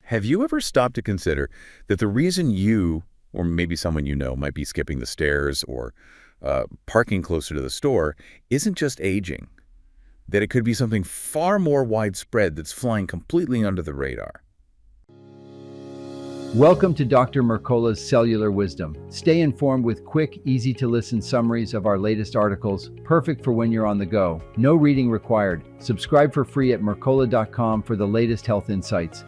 Have you ever stopped to consider that the reason you, or maybe someone you know, might be skipping the stairs or parking closer to the store isn't just aging, that it could be something far more widespread that's flying completely under the radar? Welcome to Dr. Mercola's Cellular Wisdom. Stay informed with quick, easy-to-listen summaries of our latest articles, perfect for when you're on the go. No reading required. Subscribe for free at Mercola.com for the latest health insights.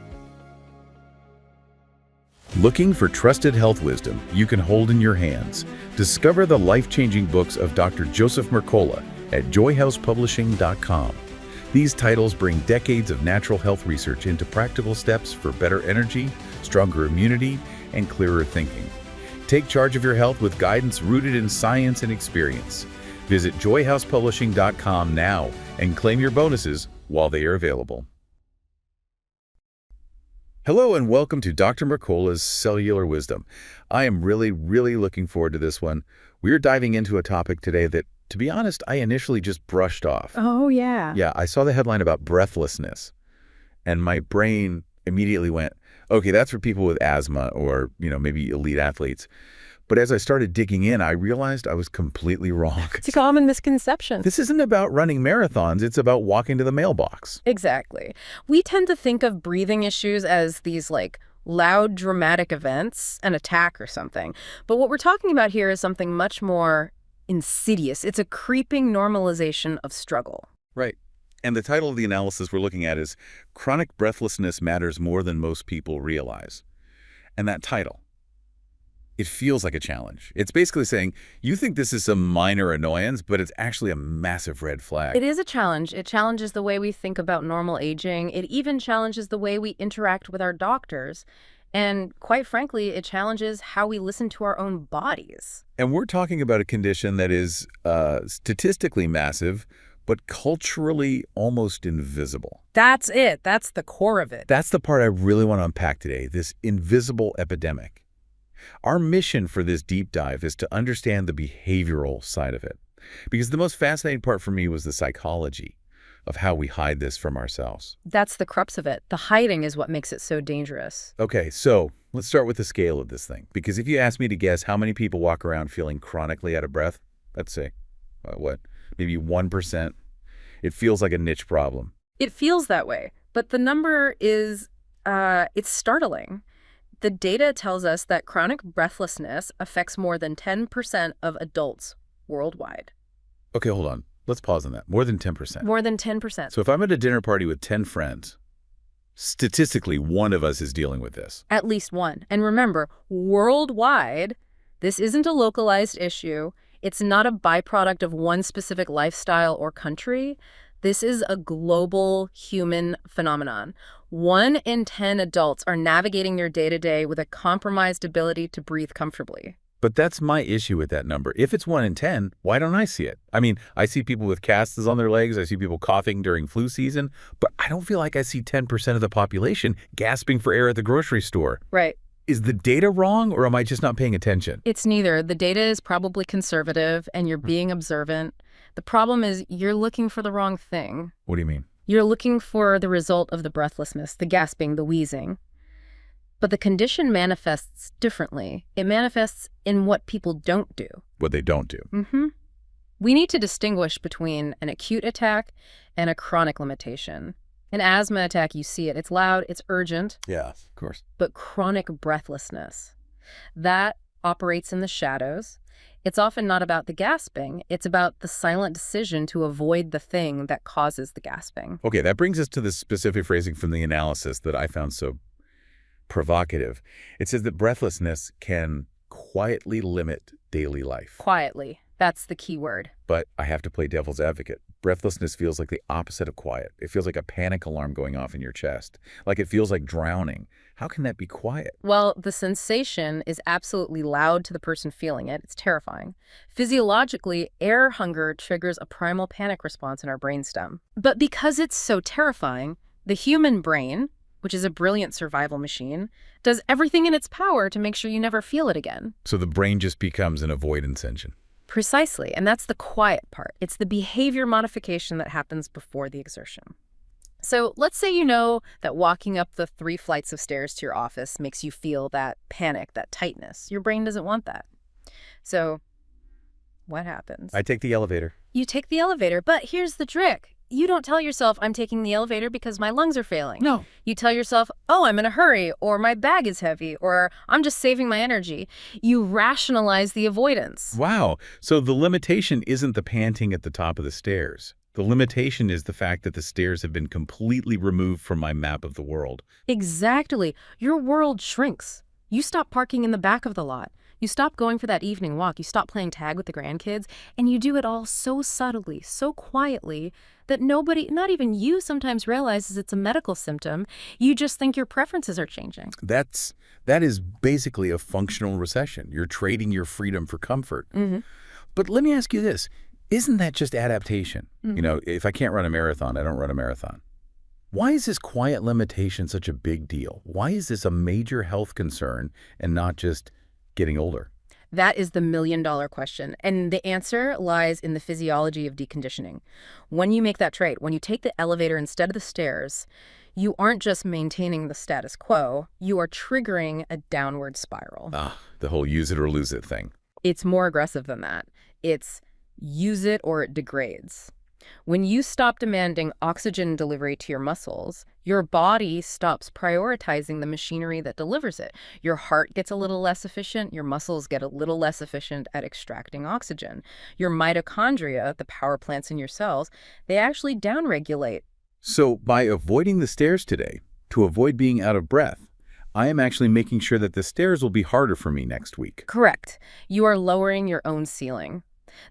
Looking for trusted health wisdom you can hold in your hands? Discover the life-changing books of Dr. Joseph Mercola at joyhousepublishing.com. These titles bring decades of natural health research into practical steps for better energy, stronger immunity, and clearer thinking. Take charge of your health with guidance rooted in science and experience. Visit joyhousepublishing.com now and claim your bonuses while they are available. Hello and welcome to Dr. Mercola's Cellular Wisdom. I am really looking forward to this one. We're diving into a topic today that, to be honest, I initially just brushed off. Oh, yeah. Yeah, I saw the headline about breathlessness, and my brain immediately went, okay, that's for people with asthma or, maybe elite athletes. But as I started digging in, I realized I was completely wrong. It's a common misconception. This isn't about running marathons. It's about walking to the mailbox. Exactly. We tend to think of breathing issues as these, loud, dramatic events, an attack or something. But what we're talking about here is something much more insidious. It's a creeping normalization of struggle. Right. And the title of the analysis we're looking at is Chronic Breathlessness Matters More Than Most People Realize. And that title, it feels like a challenge. It's basically saying, you think this is some minor annoyance, but it's actually a massive red flag. It is a challenge. It challenges the way we think about normal aging. It even challenges the way we interact with our doctors. And quite frankly, it challenges how we listen to our own bodies. And we're talking about a condition that is statistically massive, but culturally almost invisible. That's it. That's the core of it. That's the part I really want to unpack today, this invisible epidemic. Our mission for this deep dive is to understand the behavioral side of it. Because the most fascinating part for me was the psychology of how we hide this from ourselves. That's the crux of it. The hiding is what makes it so dangerous. Okay, so let's start with the scale of this thing. Because if you ask me to guess how many people walk around feeling chronically out of breath, let's say, maybe 1%, it feels like a niche problem. It feels that way. But the number is, it's startling. The data tells us that chronic breathlessness affects more than 10% of adults worldwide. Okay, hold on. Let's pause on that. More than 10%. More than 10%. So if I'm at a dinner party with 10 friends, statistically, one of us is dealing with this. At least one. And remember, worldwide, this isn't a localized issue. It's not a byproduct of one specific lifestyle or country. This is a global human phenomenon. 1 in 10 adults are navigating their day-to-day with a compromised ability to breathe comfortably. But that's my issue with that number. If it's 1 in 10, why don't I see it? I mean, I see people with casts on their legs. I see people coughing during flu season. But I don't feel like I see 10% of the population gasping for air at the grocery store. Right. Is the data wrong, or am I just not paying attention? It's neither. The data is probably conservative, and you're being observant. The problem is you're looking for the wrong thing. What do you mean? You're looking for the result of the breathlessness, the gasping, the wheezing. But the condition manifests differently. It manifests in what people don't do. What they don't do. We need to distinguish between an acute attack and a chronic limitation. An asthma attack, you see it. It's loud, it's urgent. Yeah, of course. But chronic breathlessness, that operates in the shadows. It's often not about the gasping. It's about the silent decision to avoid the thing that causes the gasping. Okay, that brings us to the specific phrasing from the analysis that I found so provocative. It says that breathlessness can quietly limit daily life. Quietly. That's the key word. But I have to play devil's advocate. Breathlessness feels like the opposite of quiet. It feels like a panic alarm going off in your chest. Like it feels like drowning. How can that be quiet? Well, the sensation is absolutely loud to the person feeling it. It's terrifying. Physiologically, air hunger triggers a primal panic response in our brainstem. But because it's so terrifying, the human brain, which is a brilliant survival machine, does everything in its power to make sure you never feel it again. So the brain just becomes an avoidance engine. Precisely, and that's the quiet part. It's the behavior modification that happens before the exertion. So let's say you know that walking up the 3 flights of stairs to your office makes you feel that panic, that tightness. Your brain doesn't want that. So what happens? I take the elevator. You take the elevator, but here's the trick. You don't tell yourself, I'm taking the elevator because my lungs are failing. No. You tell yourself, oh, I'm in a hurry, or my bag is heavy, or I'm just saving my energy. You rationalize the avoidance. Wow. So the limitation isn't the panting at the top of the stairs. The limitation is the fact that the stairs have been completely removed from my map of the world. Exactly. Your world shrinks. You stop parking in the back of the lot. You stop going for that evening walk. You stop playing tag with the grandkids. And you do it all so subtly, so quietly, that nobody, not even you, sometimes realizes it's a medical symptom. You just think your preferences are changing. That is basically a functional recession. You're trading your freedom for comfort. But let me ask you this. Isn't that just adaptation? You know, if I can't run a marathon, I don't run a marathon. Why is this quiet limitation such a big deal? Why is this a major health concern and not just getting older? That is the million-dollar question, and the answer lies in the physiology of deconditioning. When you make that trade, when you take the elevator instead of the stairs, you aren't just maintaining the status quo, you are triggering a downward spiral. The whole use it or lose it thing. It's more aggressive than that. It's use it or it degrades. When you stop demanding oxygen delivery to your muscles, your body stops prioritizing the machinery that delivers it. Your heart gets a little less efficient, your muscles get a little less efficient at extracting oxygen. Your mitochondria, the power plants in your cells, they actually downregulate. So by avoiding the stairs today, to avoid being out of breath, I am actually making sure that the stairs will be harder for me next week. Correct. You are lowering your own ceiling.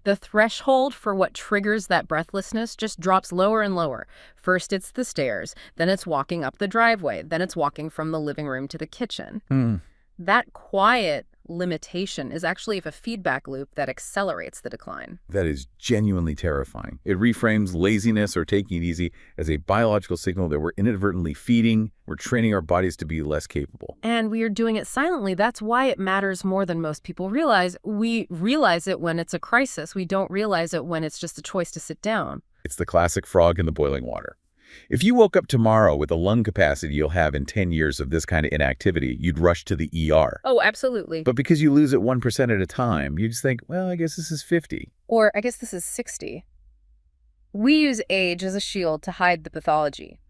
The threshold for what triggers that breathlessness just drops lower and lower. First it's the stairs, then it's walking up the driveway, then it's walking from the living room to the kitchen. That quiet limitation is actually a feedback loop that accelerates the decline. That is genuinely terrifying. It reframes laziness or taking it easy as a biological signal that we're inadvertently feeding. We're training our bodies to be less capable. And we are doing it silently. That's why it matters more than most people realize. We realize it when it's a crisis. We don't realize it when it's just a choice to sit down. It's the classic frog in the boiling water. If you woke up tomorrow with the lung capacity you'll have in 10 years of this kind of inactivity, you'd rush to the ER. Oh, absolutely. But because you lose it 1% at a time, you just think, well, I guess this is 50. Or I guess this is 60. We use age as a shield to hide the pathology.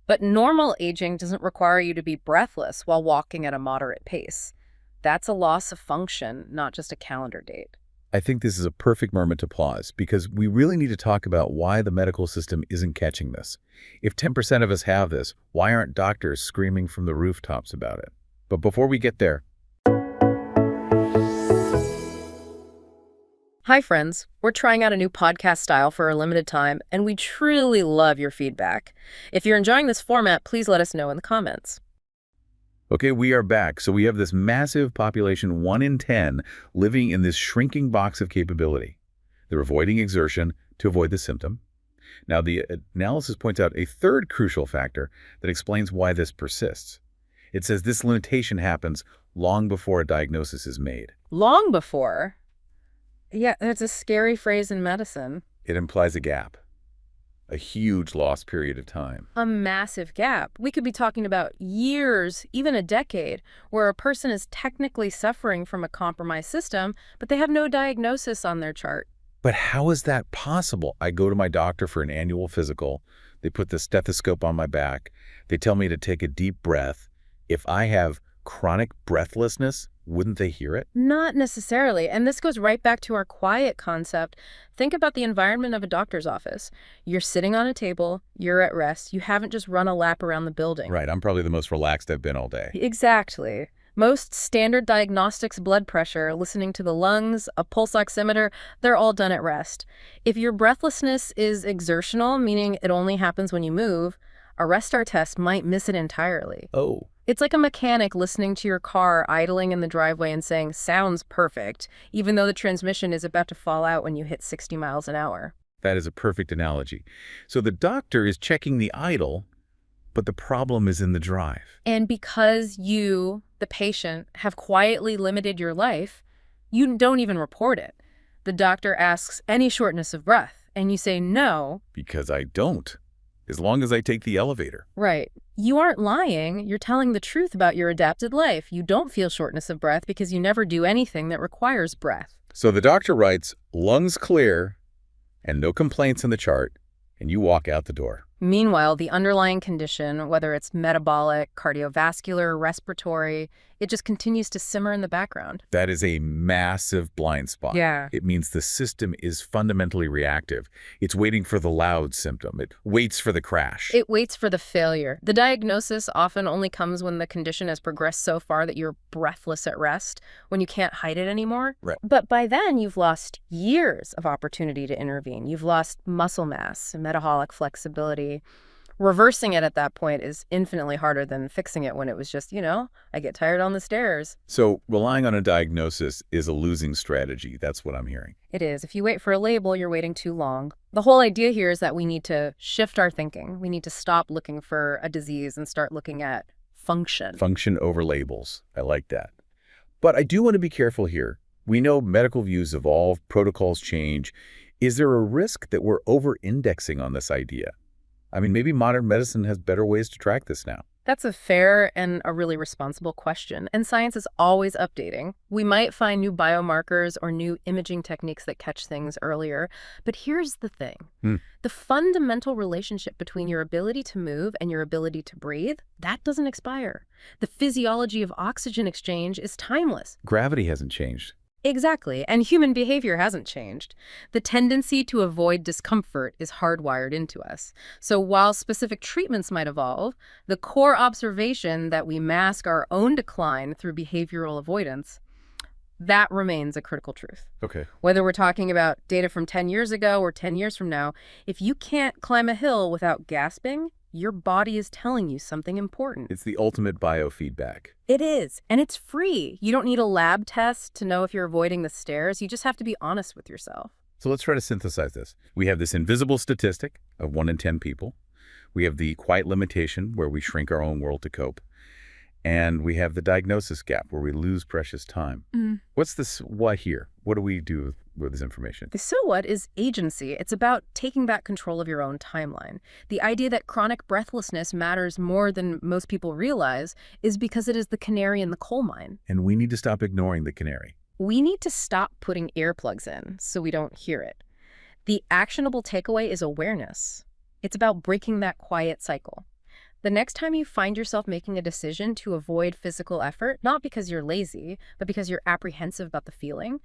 But normal aging doesn't require you to be breathless while walking at a moderate pace. That's a loss of function, not just a calendar date. I think this is a perfect moment to pause because we really need to talk about why the medical system isn't catching this. If 10% of us have this, why aren't doctors screaming from the rooftops about it? But before we get there... Hi, friends. We're trying out a new podcast style for a limited time, and we truly love your feedback. If you're enjoying this format, please let us know in the comments. Okay, we are back. So we have this massive population, 1 in 10, living in this shrinking box of capability. They're avoiding exertion to avoid the symptom. Now, the analysis points out a third crucial factor that explains why this persists. It says this limitation happens long before a diagnosis is made. Long before? Yeah, that's a scary phrase in medicine. It implies a gap. A huge lost period of time. A massive gap. We could be talking about years, even a decade, where a person is technically suffering from a compromised system, but they have no diagnosis on their chart. But how is that possible? I go to my doctor for an annual physical. They put the stethoscope on my back. They tell me to take a deep breath. If I have chronic breathlessness, wouldn't they hear it? Not necessarily. And this goes right back to our quiet concept. Think about the environment of a doctor's office. You're sitting on a table, you're at rest, you haven't just run a lap around the building. Right, I'm probably the most relaxed I've been all day. Exactly. Most standard diagnostics, blood pressure, listening to the lungs, a pulse oximeter, they're all done at rest. If your breathlessness is exertional, meaning it only happens when you move, a restart test might miss it entirely. Oh. It's like a mechanic listening to your car idling in the driveway and saying, sounds perfect, even though the transmission is about to fall out when you hit 60 miles an hour. That is a perfect analogy. So the doctor is checking the idle, but the problem is in the drive. And because you, the patient, have quietly limited your life, you don't even report it. The doctor asks any shortness of breath, and you say no. Because I don't. as long as I take the elevator. Right. You aren't lying. You're telling the truth about your adapted life. You don't feel shortness of breath because you never do anything that requires breath. So the doctor writes, lungs clear and no complaints in the chart, and you walk out the door. Meanwhile, the underlying condition, whether it's metabolic, cardiovascular, respiratory, it just continues to simmer in the background. That is a massive blind spot. Yeah. It means the system is fundamentally reactive. It's waiting for the loud symptom. It waits for the crash. It waits for the failure. The diagnosis often only comes when the condition has progressed so far that you're breathless at rest, when you can't hide it anymore. Right. But by then, you've lost years of opportunity to intervene. You've lost muscle mass, metabolic flexibility. Reversing it at that point is infinitely harder than fixing it when it was just, I get tired on the stairs. So relying on a diagnosis is a losing strategy. That's what I'm hearing. It is. If you wait for a label, you're waiting too long. The whole idea here is that we need to shift our thinking. We need to stop looking for a disease and start looking at function. Function over labels. I like that. But I do want to be careful here. We know medical views evolve, protocols change. Is there a risk that we're over-indexing on this idea? I mean, maybe modern medicine has better ways to track this now. That's a fair and a really responsible question, and science is always updating. We might find new biomarkers or new imaging techniques that catch things earlier, but here's the thing. The fundamental relationship between your ability to move and your ability to breathe, that doesn't expire. The physiology of oxygen exchange is timeless. Gravity hasn't changed. Exactly, and human behavior hasn't changed. The tendency to avoid discomfort is hardwired into us. So while specific treatments might evolve, the core observation that we mask our own decline through behavioral avoidance, that remains a critical truth. Okay. Whether we're talking about data from 10 years ago or 10 years from now, if you can't climb a hill without gasping, your body is telling you something important. It's the ultimate biofeedback. It is, and it's free. You don't need a lab test to know if you're avoiding the stairs. You just have to be honest with yourself. So let's try to synthesize this. We have this invisible statistic of 1 in 10 people. We have the quiet limitation where we shrink our own world to cope. And we have the diagnosis gap where we lose precious time. What's this what here? What do we do with this information? The so what is agency. It's about taking back control of your own timeline. The idea that chronic breathlessness matters more than most people realize is because it is the canary in the coal mine. And we need to stop ignoring the canary. We need to stop putting earplugs in so we don't hear it. The actionable takeaway is awareness. It's about breaking that quiet cycle. The next time you find yourself making a decision to avoid physical effort, not because you're lazy, but because you're apprehensive about the feeling,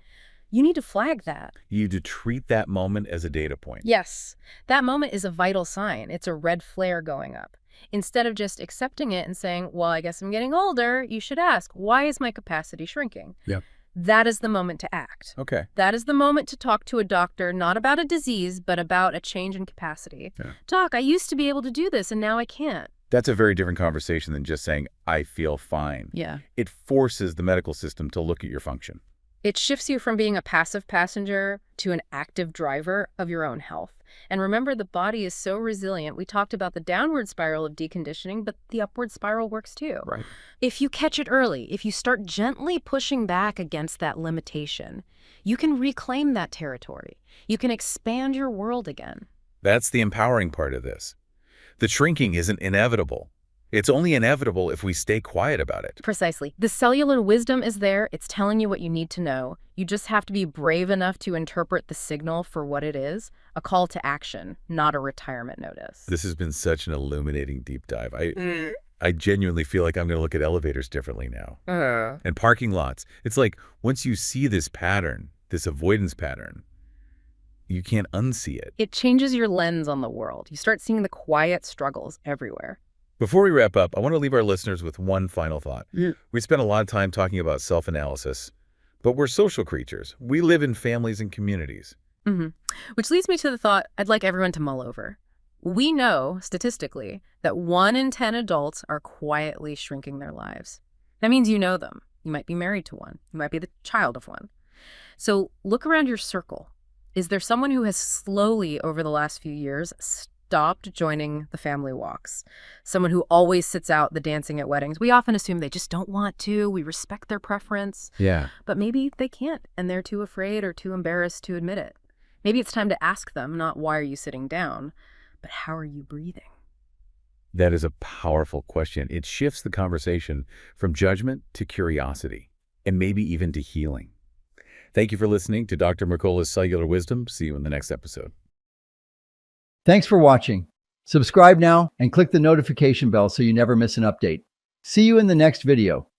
you need to flag that. You need to treat that moment as a data point. Yes, that moment is a vital sign. It's a red flare going up. Instead of just accepting it and saying, well, I guess I'm getting older, you should ask, why is my capacity shrinking? Yep. That is the moment to act. Okay. That is the moment to talk to a doctor, not about a disease, but about a change in capacity. Yeah. Doc, I used to be able to do this, and now I can't. That's a very different conversation than just saying, I feel fine. Yeah. It forces the medical system to look at your function. It shifts you from being a passive passenger to an active driver of your own health. And remember, the body is so resilient. We talked about the downward spiral of deconditioning, but the upward spiral works too. Right. If you catch it early, if you start gently pushing back against that limitation, you can reclaim that territory. You can expand your world again. That's the empowering part of this. The shrinking isn't inevitable. It's only inevitable if we stay quiet about it. Precisely. The cellular wisdom is there. It's telling you what you need to know. You just have to be brave enough to interpret the signal for what it is, a call to action, not a retirement notice. This has been such an illuminating deep dive. I genuinely feel like I'm going to look at elevators differently now. And parking lots. It's like once you see this pattern, this avoidance pattern, you can't unsee it. It changes your lens on the world. You start seeing the quiet struggles everywhere. Before we wrap up, I want to leave our listeners with one final thought. We spent a lot of time talking about self-analysis, but we're social creatures. We live in families and communities. Which leads me to the thought I'd like everyone to mull over. We know, statistically, that 1 in 10 adults are quietly shrinking their lives. That means you know them. You might be married to one. You might be the child of one. So look around your circle. Is there someone who has slowly, over the last few years, stopped joining the family walks? Someone who always sits out the dancing at weddings. We often assume they just don't want to. We respect their preference. Yeah. But maybe they can't, and they're too afraid or too embarrassed to admit it. Maybe it's time to ask them, not why are you sitting down, but how are you breathing? That is a powerful question. It shifts the conversation from judgment to curiosity, and maybe even to healing. Thank you for listening to Dr. Mercola's Cellular Wisdom. See you in the next episode. Thanks for watching. Subscribe now and click the notification bell so you never miss an update. See you in the next video.